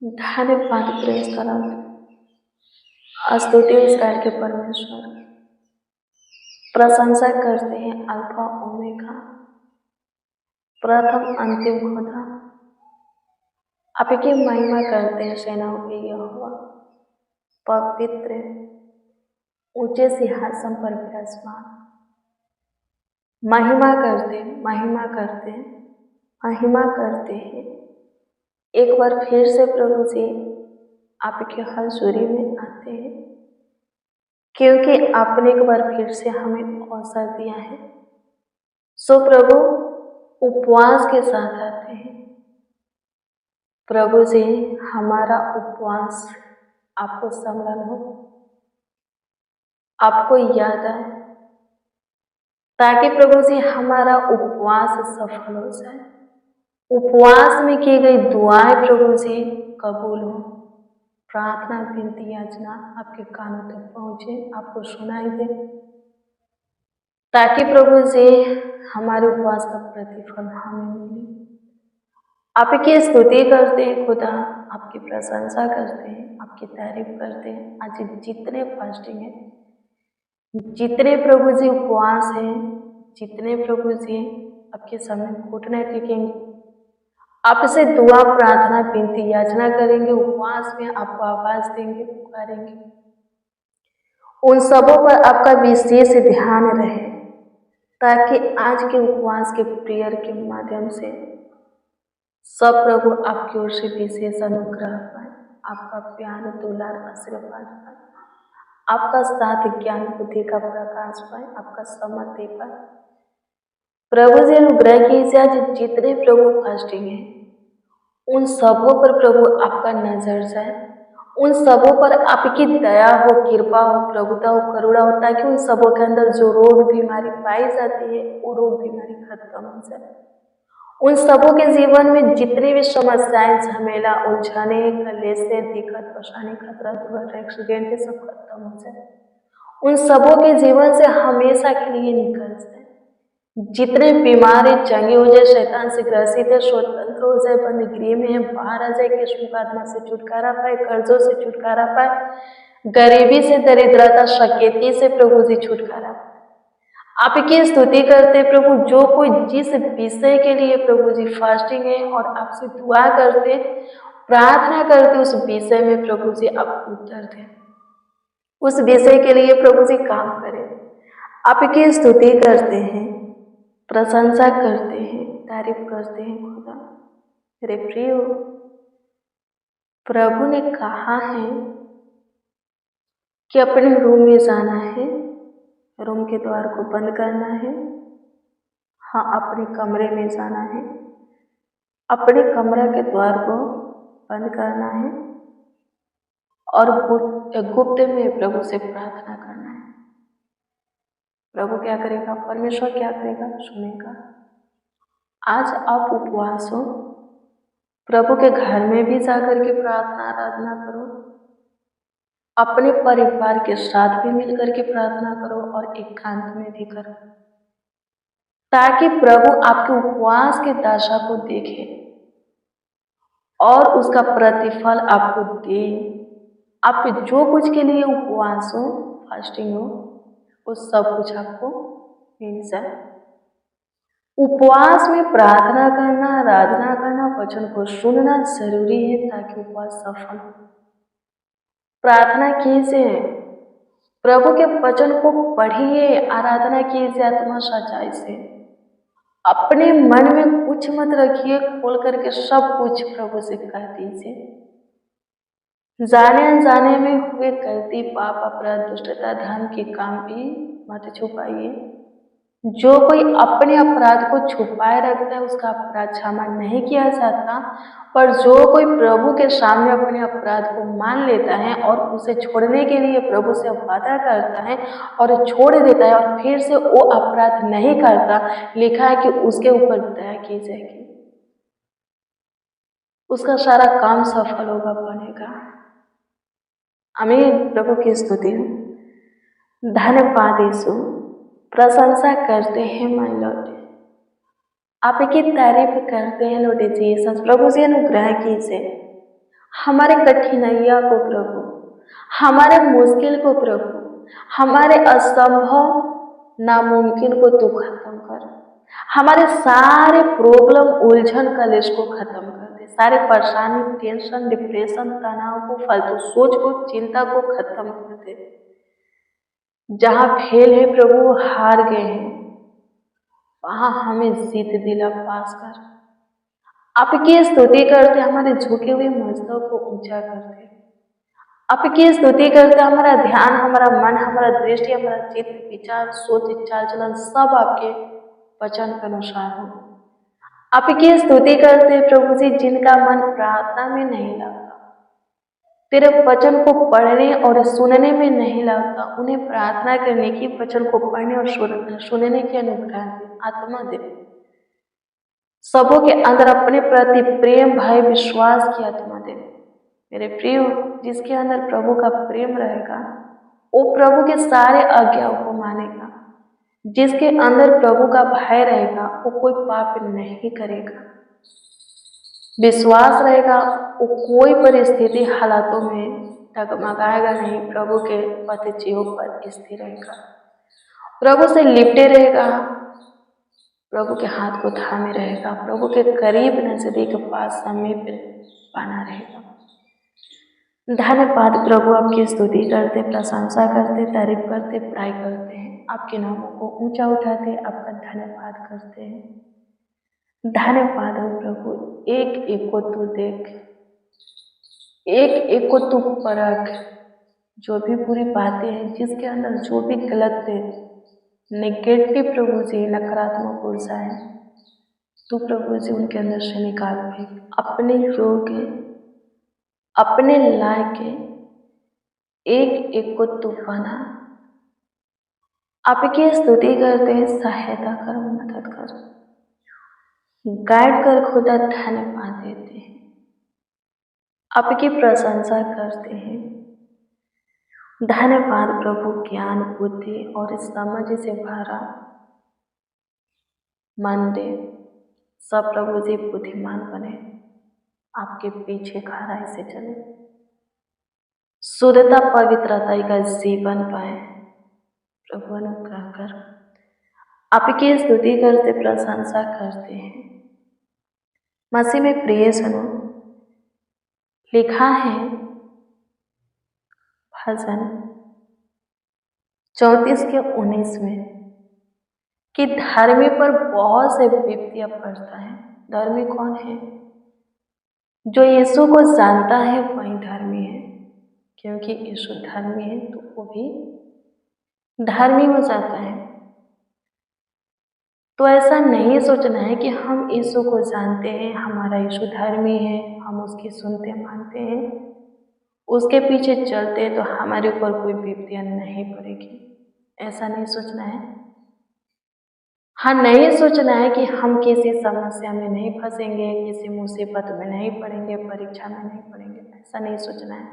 धन्यवाद प्रेस स्तुति इसराइल के परमेश्वर, प्रशंसा करते हैं अल्फा ओमेगा, प्रथम अंतिम खुदा। आपकी महिमा करते हैं सेनाओं के यहोवा, पवित्र ऊंचे सिंहासन पर विराजमान। महिमा करते महिमा करते महिमा करते हैं। एक बार फिर से प्रभु जी आपके हजूरी में आते हैं, क्योंकि आपने एक बार फिर से हमें अवसर दिया है। सो प्रभु उपवास के साथ आते हैं। प्रभु जी हमारा उपवास आपको स्मरण हो, आपको याद आए, ताकि प्रभु जी हमारा उपवास सफल हो जाए। उपवास में की गई दुआएं प्रभु जी कबूल हो। प्रार्थना विनती याचना आपके कानों तक पहुंचे, आपको सुनाई दे, ताकि प्रभु जी हमारे उपवास का प्रतिफल हमें मिले। आपकी स्तुति करते हैं खुदा, आपकी प्रशंसा करते हैं, आपकी तारीफ करते हैं। आज जितने फास्टिंग है, जितने प्रभु जी उपवास हैं, जितने प्रभु जी आपके सामने घुटने टेकेंगे, आपसे दुआ प्रार्थना विनती याचना करेंगे, उपवास में आपको आवाज देंगे, पुकारेंगे, उन सबों पर आपका विशेष ध्यान रहे, ताकि आज के उपवास के प्रेयर के माध्यम से सब प्रभु आपकी ओर से विशेष अनुग्रह पाए, आपका प्यार दुलार आशीर्वाद पाए, आपका साथ ज्ञान बुद्धि का प्रकाश पाए, आपका समर्थी पाए। प्रभु जी अनुग्रह कीजिए। आज जितने प्रभु फास्टिंग है, उन सबों पर प्रभु आपका नजर जाए, उन सबों पर आपकी दया हो, कृपा हो, प्रभुता हो, करुणा हो, ताकि उन सबों के अंदर जो रोग बीमारी पाई जाती है वो रोग बीमारी खत्म हो जाए। उन सबों के जीवन में जितनी भी समस्याएं, झमेला, उलझने, कलेशे, दिक्कत, परेशानी, खतरा, दुर्घटना, एक्सीडेंट ये सब खत्म हो जाए। उन सबों के जीवन से हमेशा के लिए निकल जाए। जितने बीमार है चंगे हो जाए, शैतान से ग्रसित है स्वतंत्र हो जाए, बंद गृह में है बाहर आ जाए, किस्म आत्मा से छुटकारा पाए, कर्जों से छुटकारा पाए, गरीबी से, दरिद्रता, शकेती से प्रभु जी छुटकारा पाए। आपकी स्तुति करते प्रभु, जो कोई जिस विषय के लिए प्रभु जी फास्टिंग है और आपसे दुआ करते, प्रार्थना करते, उस विषय में प्रभु जी आप उत्तर दें, उस विषय के लिए प्रभु जी काम करें। आपकी स्तुति करते हैं, प्रशंसा करते हैं, तारीफ करते हैं खुदा। मेरे प्रिय, प्रभु ने कहा है कि अपने रूम में जाना है, रूम के द्वार को बंद करना है। हाँ, अपने कमरे में जाना है, अपने कमरे के द्वार को बंद करना है और गुप्त में प्रभु से प्रार्थना करना है। प्रभु क्या करेगा? परमेश्वर क्या करेगा? सुनेगा। आज आप उपवास हो, प्रभु के घर में भी जाकर के प्रार्थना आराधना करो, अपने परिवार के साथ भी मिलकर के प्रार्थना करो और एकांत में भी करो, ताकि प्रभु आपके उपवास के दशा को देखे और उसका प्रतिफल आपको दे। आप जो कुछ के लिए उपवास हो, फास्टिंग हो, वो सब कुछ आपको मिल जाए। उपवास में प्रार्थना करना, आराधना करना, वचन को सुनना जरूरी है, ताकि उपवास सफल हो। प्रार्थना कीजिए, प्रभु के वचन को पढ़िए, आराधना कीजिए आत्मा सच्चाई से। अपने मन में कुछ मत रखिए, खोल करके सब कुछ प्रभु से कह दीजिए। जाने अनजाने में हुए गलती, पाप, अपराध, दुष्टता, धर्म के काम भी मत छुपाइए। जो कोई अपने अपराध को छुपाए रखता है, उसका अपराध क्षमा नहीं किया जाता, पर जो कोई प्रभु के सामने अपने अपराध को मान लेता है और उसे छोड़ने के लिए प्रभु से वादा करता है और छोड़ देता है और फिर से वो अपराध नहीं करता, लिखा है कि उसके ऊपर दया की जाएगी, उसका सारा काम सफल होगा, बनेगा। आमीन। प्रभु की स्तुति हो। धन्यवाद यीशु, प्रशंसा करते हैं माय लॉर्ड, आपकी तारीफ करते हैं लॉर्ड जीसस। प्रभु जी अनुग्रह कीजिए, हमारे कठिनाइयों को प्रभु, हमारे मुश्किल को प्रभु, हमारे असंभव नामुमकिन को तू खत्म कर। हमारे सारे प्रॉब्लम, उलझन, कलेश को खत्म कर दे। सारे परेशानी, टेंशन, डिप्रेशन, तनाव को, फालतू सोच को, चिंता को खत्म कर दे। जहां फेल है प्रभु, हार गए हैं, वहां हमें जीत दिला पास कर। आपकी स्तुति करते हमारे झुके हुए मस्तक को ऊंचा करते, आपकी स्तुति करते हमारा ध्यान, हमारा मन, हमारा दृष्टि, हमारा चित्त, विचार, सोच, चाल चलन सब आपके वचन के अनुसार हो। आपकी स्तुति करते प्रभु जी, जिनका मन प्रार्थना में नहीं लगता, तेरे वचन को पढ़ने और सुनने में नहीं लगता, उन्हें प्रार्थना करने की, वचन को पढ़ने और सुनने की अनुग्रह दे, आत्मा दे। सबों के अंदर अपने प्रति प्रेम, भय, विश्वास की आत्मा दे। मेरे प्रिय, जिसके अंदर प्रभु का प्रेम रहेगा वो प्रभु के सारे आज्ञाओं को मानेगा। जिसके अंदर प्रभु का भय रहेगा वो कोई पाप नहीं करेगा। विश्वास रहेगा वो कोई परिस्थिति, हालातों में डगमगाएगा नहीं, प्रभु के पथ जीव पर स्थिर रहेगा, प्रभु से लिपटे रहेगा, प्रभु के हाथ को थामे रहेगा, प्रभु के करीब, नजदीक, पास, समीप बना रहेगा। धन्यवाद प्रभु, आपकी स्तुति करते, प्रशंसा करते, तारीफ करते, बड़ाई करते हैं, आपके नामों को ऊंचा उठाते, आपका धन्यवाद करते हैं। धन्यवाद हो प्रभु, एक एक को तू देख, एक एक को तू परख, जो भी बुरी बातें हैं, जिसके अंदर जो भी गलत है, नेगेटिव प्रभु जी, नकारात्मक ऊर्जा है, तू प्रभु जी उनके अंदर से निकाल फेंक। अपने योग्य, अपने लायक एक एक को तू बना। आपकी स्तुति करते हैं, सहायता कर, मदद कर, गाइड कर, खुदा धन्यवाद देते हैं, आपकी प्रशंसा करते हैं। धन्यवाद प्रभु, ज्ञान, बुद्धि और समझ से भरा मन दे, सब प्रभु जी बुद्धिमान बने, आपके पीछे खराई से चले, शुद्धता, पवित्रता का जीवन पाए, प्रभु अनुग्रह कर। आपकी स्तुति करते, प्रशंसा करते हैं। मसीह में प्रिय सुनो, लिखा है भजन 34:19 में कि धर्मी पर बहुत से विपत्तियां पड़ता है। धर्मी कौन है? जो यीशु को जानता है वही धर्मी है, क्योंकि यीशु धर्मी है तो वो भी धर्मी हो जाता है। तो ऐसा नहीं सोचना है कि हम यीशु को जानते हैं, हमारा यीशु धर्मी है, हम उसकी सुनते मानते हैं, उसके पीछे चलते हैं तो हमारे ऊपर कोई विपत्तियां नहीं पड़ेगी। ऐसा नहीं सोचना है। हाँ, नहीं सोचना है कि हम किसी समस्या में नहीं फंसेंगे, किसी मुसीबत में नहीं पड़ेंगे, परीक्षा में नहीं पड़ेंगे, ऐसा नहीं सोचना है।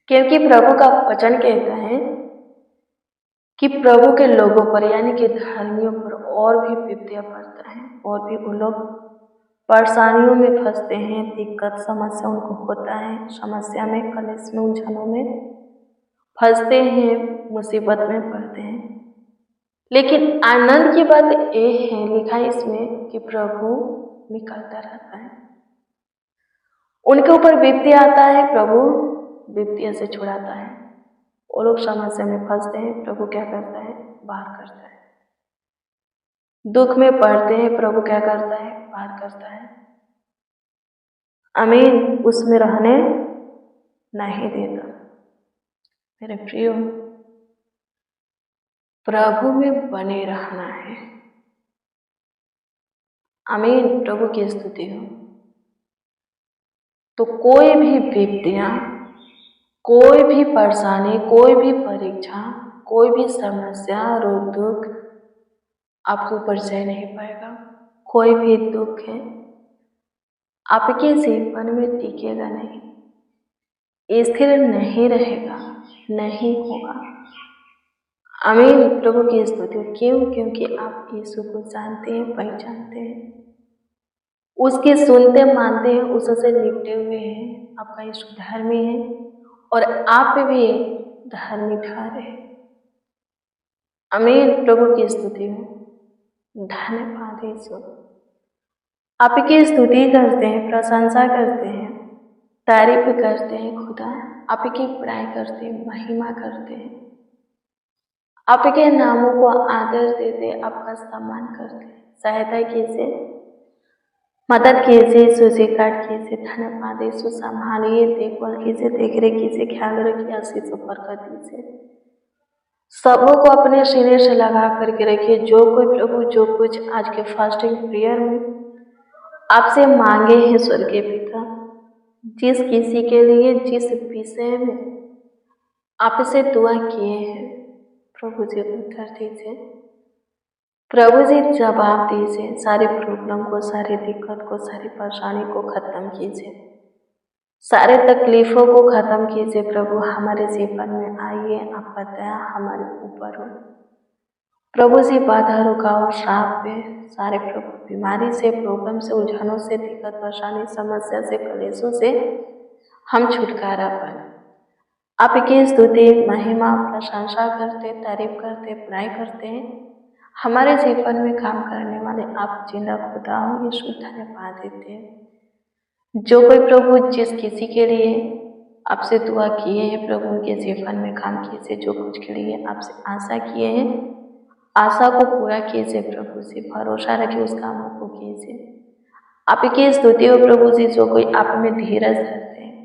क्योंकि प्रभु का वचन कहता है कि प्रभु के लोगों पर, यानी कि धर्मियों पर और भी विपत्तियां पड़ता है, और भी वो लोग परेशानियों में फंसते हैं, दिक्कत, समस्या उनको होता है, समस्या में, कलेश में, उलझनों में फंसते हैं, मुसीबत में पड़ते हैं। लेकिन आनंद की बात ये है, लिखा है इसमें कि प्रभु निकलता रहता है। उनके ऊपर विपत्ति आता है, प्रभु विपत्तियों से छुड़ाता है। वो लोग समस्या में फंसते हैं, प्रभु क्या करता है? बाहर करता है। दुख में पड़ते हैं, प्रभु क्या करता है? बाहर करता है। आमीन। उसमें रहने नहीं देता। मेरे प्रियो, प्रभु में बने रहना है। आमीन। प्रभु की स्तुति हो। तो कोई भी विपत्तियां, कोई भी परेशानी, कोई भी परीक्षा, कोई भी समस्या, रोग, दुख आपके ऊपर सह नहीं पाएगा। कोई भी दुख है आपके जीवन में टिकेगा नहीं, स्थिर नहीं रहेगा, नहीं होगा। आमीन। प्रभु की स्तुति। क्यों? क्योंकि आप यीशु को जानते हैं, पहचानते हैं। उसकी सुनते मानते हैं, उससे लिपटे हुए हैं। आपका यीशु धर्मी है और आप भी धर्मी ठहरे। आमीन। प्रभु की स्तुति हो। धन्यवाद यीशु। आपकी स्तुति करते हैं, प्रशंसा करते हैं, तारीफ करते हैं खुदा। आपकी बड़ाई करते हैं, महिमा करते हैं, आपके नामों को आदर देते, आपका सम्मान करते हैं। सहायता कीजिए, मदद कीजिए, स्वीकार कीजिए। धन्यवाद यीशु। संभालिए, देखभाल कीजिए, देख रेख कीजिए, ख्याल रखिए, आशीष बरकत दीजिए। सबों को अपने सीने से लगा करके रखिए। जो कोई प्रभु जो कुछ आज के फास्टिंग प्रेयर में आपसे मांगे हैं स्वर्गीय पिता, जिस किसी के लिए जिस विषय में आपसे दुआ किए हैं, प्रभु जी उत्तर दीजिए, प्रभु जी जवाब दीजिए। सारी प्रॉब्लम को, सारी दिक्कत को, सारी परेशानी को खत्म कीजिए, सारे तकलीफों को खत्म कीजिए। प्रभु हमारे जीवन में आइए, आपका दया हमारे ऊपर हो। प्रभु जी बाधा रुकावट श्राप पे सारे प्रभु बीमारी से, प्रॉब्लम से, उलझनों से, दिक्कत परेशानी समस्या से, कलेशों से हम छुटकारा पाए। आपकी स्तुति महिमा प्रशंसा करते, तारीफ करते, बड़ाई करते हैं। हमारे जीवन में काम करने वाले आप जिंदा खुदा हो यीशु, धन्यवाद देते हैं। जो कोई प्रभु जिस किसी के लिए आपसे दुआ किए हैं, प्रभु उनके जीवन में काम कीजिए। जो कुछ के लिए आपसे आशा किए हैं, आशा को पूरा कीजिए। प्रभु जी भरोसा रखिए, उस कामों को कीजिए। आपकी स्तुति हो प्रभु जी। जो कोई आप में धीरज धरते हैं,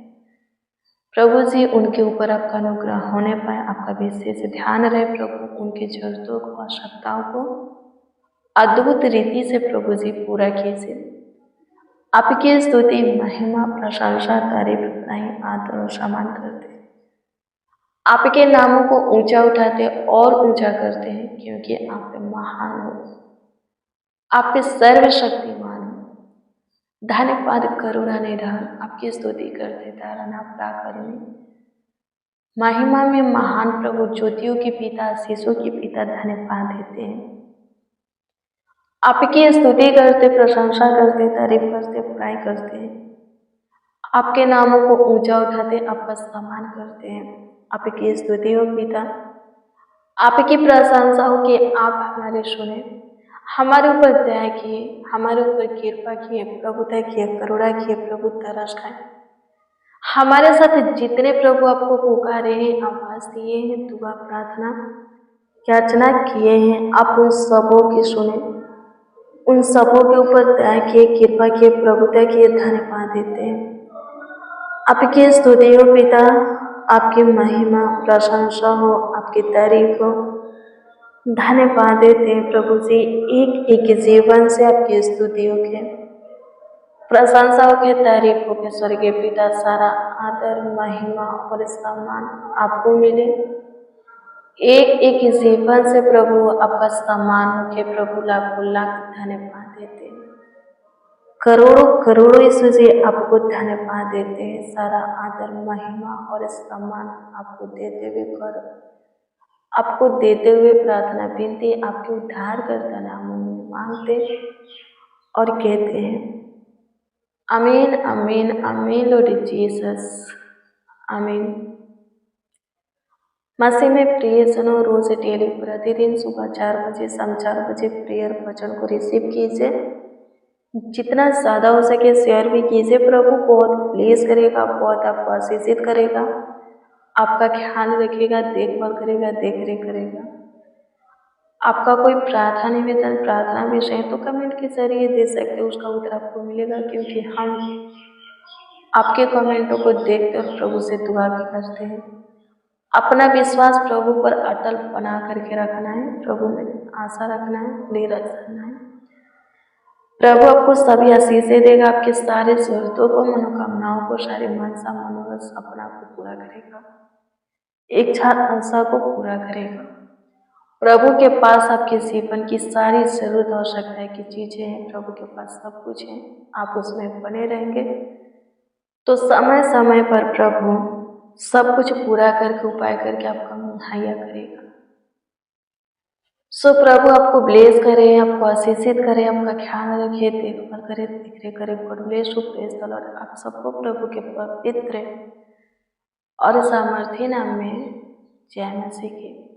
प्रभु जी उनके ऊपर आपका अनुग्रह होने पाए, आपका विशेष ध्यान रहे। प्रभु उनकी जरूरतों को, आवश्यकताओं को अद्भुत रीति से प्रभु जी पूरा कीजिए। आपकी स्तुति महिमा प्रशंसा तारीफ नहीं आदर और सम्मान करते, आपके नामों को ऊंचा उठाते और ऊंचा करते हैं, क्योंकि आप महान हो, आप सर्वशक्तिमान हो। धन्यवाद करुणा निधान, आपकी स्तुति करते तारण आप करुणी महिमा में महान प्रभु, ज्योतियों के पिता, आशीषों के पिता, धन्यवाद देते हैं। आपकी स्तुति करते, प्रशंसा करते, तारीफ करते, बड़ाई करते हैं, आपके नामों को ऊंचा उठाते, आपका सम्मान करते हैं। आपकी स्तुति हो पिता, आपकी प्रशंसा हो कि आप हमारे सुने, हमारे ऊपर दया किए, हमारे ऊपर कृपा किए, प्रभुता किए, करुणा किए, प्रभु तरस खाए। हमारे साथ जितने प्रभु आपको पुकारे हैं, आवाज दिए हैं, दुआ प्रार्थना याचना किए हैं, आप उन सबों की सुने, उन सबों के ऊपर दया किए, कृपा किए, प्रभुता किए, धन्यवाद देते हैं। आपकी स्तुति हो पिता, आपकी महिमा प्रशंसा हो, आपकी तारीफ हो, धन्यवाद देते हैं प्रभु जी। एक एक जीवन से आपकी स्तुति हो के, प्रशंसा हो के, तारीफ हो के, स्वर्गीय पिता सारा आदर महिमा और सम्मान आपको मिले। एक एक जीवन से प्रभु आपका सम्मान हो के, प्रभु लाखों लाख धन्यवाद देते हैं। करोड़ों करोड़ों यीशु जी आपको धन्यवाद देते हैं। सारा आदर महिमा और सम्मान आपको देते हुए कर, आपको देते हुए प्रार्थना विनती आपके उद्धार करता नामों में मांगते और कहते हैं आमीन आमीन आमीन। लॉर्ड जीसस आमीन। मसीह में प्रिय जनों, रोज डेली प्रतिदिन सुबह 4 बजे, शाम 4 बजे प्रेयर वचन को रिसीव कीजिए। जितना ज़्यादा हो सके शेयर भी कीजिए। प्रभु बहुत प्लीज करेगा, बहुत आपको आशीषित करेगा, आपका ख्याल रखेगा, देखभाल करेगा, देख रेख करेगा। आपका कोई प्रार्थना निवेदन, प्रार्थना विषय तो कमेंट के जरिए दे सकते हो, उसका उत्तर आपको मिलेगा, क्योंकि हम आपके कमेंटों को देखते और प्रभु से दुआ भी करते हैं। अपना विश्वास प्रभु पर अटल बना करके रखना है, प्रभु में आशा रखना है, धीरज रखना है। प्रभु आपको सभी आशीषें देगा, आपके सारे जरूरतों को, मनोकामनाओं को, सारी मनसा मनोरथ सपना को पूरा करेगा, इच्छा आशा को पूरा करेगा। प्रभु के पास आपके जीवन की सारी जरूरत आवश्यकता की चीजें हैं, प्रभु के पास सब कुछ है। आप उसमें बने रहेंगे तो समय समय पर प्रभु सब कुछ पूरा करके, उपाय करके आपका मुहैया करेगा। सो प्रभु आपको ब्लेस करे, आपको आशीषित करे, आपका ख्याल रखे, देखभाल करे, देख करे। God bless you, praise the Lord. आप सबको प्रभु के पवित्र और सामर्थ्य नाम में जय मसीह की।